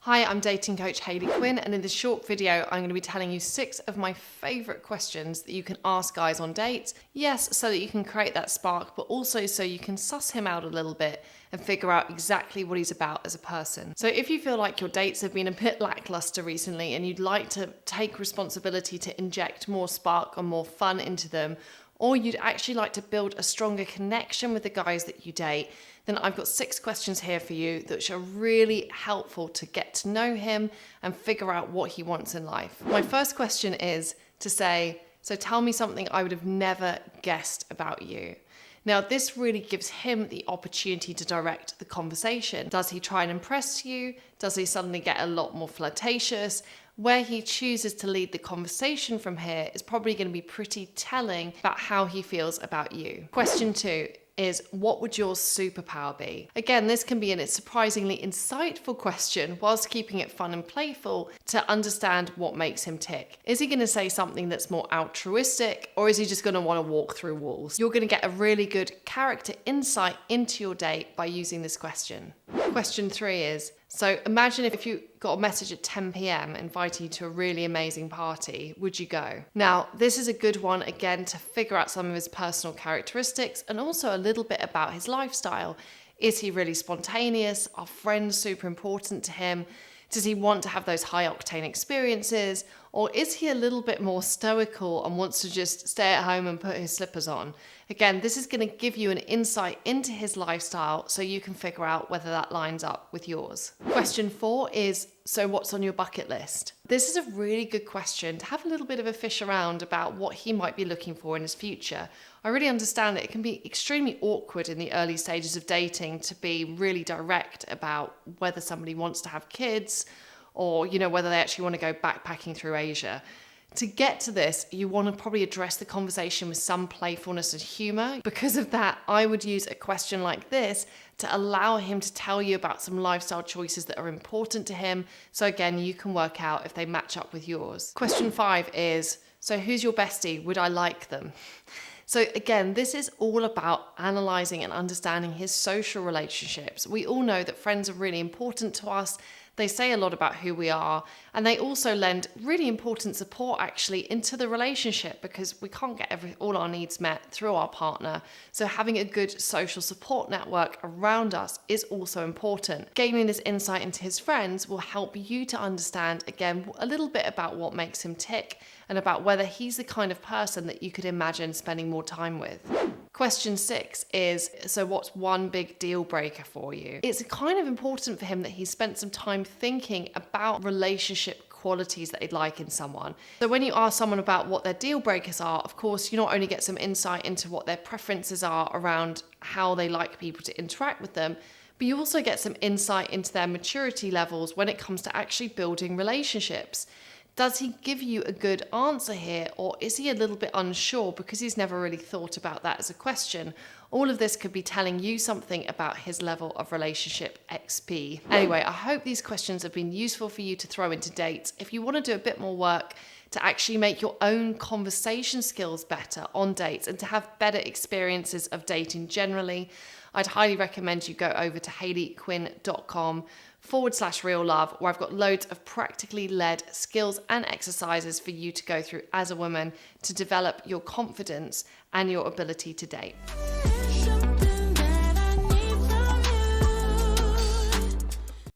Hi, I'm dating coach Hayley Quinn, and in this short video, I'm going to be telling you 6 of my favorite questions that you can ask guys on dates. Yes, so that you can create that spark, but also so you can suss him out a little bit and figure out exactly what he's about as a person. So if you feel like your dates have been a bit lackluster recently and you'd like to take responsibility to inject more spark and more fun into them, or you'd actually like to build a stronger connection with the guys that you date, then I've got 6 questions here for you that are really helpful to get to know him and figure out what he wants in life. My first question is to say, so tell me something I would have never guessed about you. Now, this really gives him the opportunity to direct the conversation. Does he try and impress you? Does he suddenly get a lot more flirtatious? Where he chooses to lead the conversation from here is probably going to be pretty telling about how he feels about you. Question 2 is, what would your superpower be? Again, this can be a surprisingly insightful question whilst keeping it fun and playful to understand what makes him tick. Is he going to say something that's more altruistic, or is he just going to want to walk through walls? You're going to get a really good character insight into your date by using this question. Question 3 is, so imagine if you got a message at 10 p.m. inviting you to a really amazing party, would you go? Now, this is a good one, again, to figure out some of his personal characteristics and also a little bit about his lifestyle. Is he really spontaneous? Are friends super important to him? Does he want to have those high-octane experiences? Or is he a little bit more stoical and wants to just stay at home and put his slippers on? Again, this is going to give you an insight into his lifestyle so you can figure out whether that lines up with yours. Question 4 is, so what's on your bucket list? This is a really good question to have a little bit of a fish around about what he might be looking for in his future. I really understand that it can be extremely awkward in the early stages of dating to be really direct about whether somebody wants to have kids or, whether they actually want to go backpacking through Asia. To get to this, you want to probably address the conversation with some playfulness and humor. Because of that, I would use a question like this to allow him to tell you about some lifestyle choices that are important to him. So again, you can work out if they match up with yours. Question 5 is, so who's your bestie? Would I like them? So again, this is all about analysing and understanding his social relationships. We all know that friends are really important to us. They say a lot about who we are, and they also lend really important support actually into the relationship because we can't get all our needs met through our partner. So having a good social support network around us is also important. Gaining this insight into his friends will help you to understand, again, a little bit about what makes him tick and about whether he's the kind of person that you could imagine spending more time with. Question 6 is, so what's one big deal breaker for you? It's kind of important for him that he's spent some time thinking about relationship qualities that he'd like in someone. So when you ask someone about what their deal breakers are, of course, you not only get some insight into what their preferences are around how they like people to interact with them, but you also get some insight into their maturity levels when it comes to actually building relationships. Does he give you a good answer here, or is he a little bit unsure because he's never really thought about that as a question? All of this could be telling you something about his level of relationship XP. Anyway, I hope these questions have been useful for you to throw into dates. If you want to do a bit more work to actually make your own conversation skills better on dates and to have better experiences of dating generally, I'd highly recommend you go over to hayleyquinn.com/real love, where I've got loads of practically led skills and exercises for you to go through as a woman to develop your confidence and your ability to date.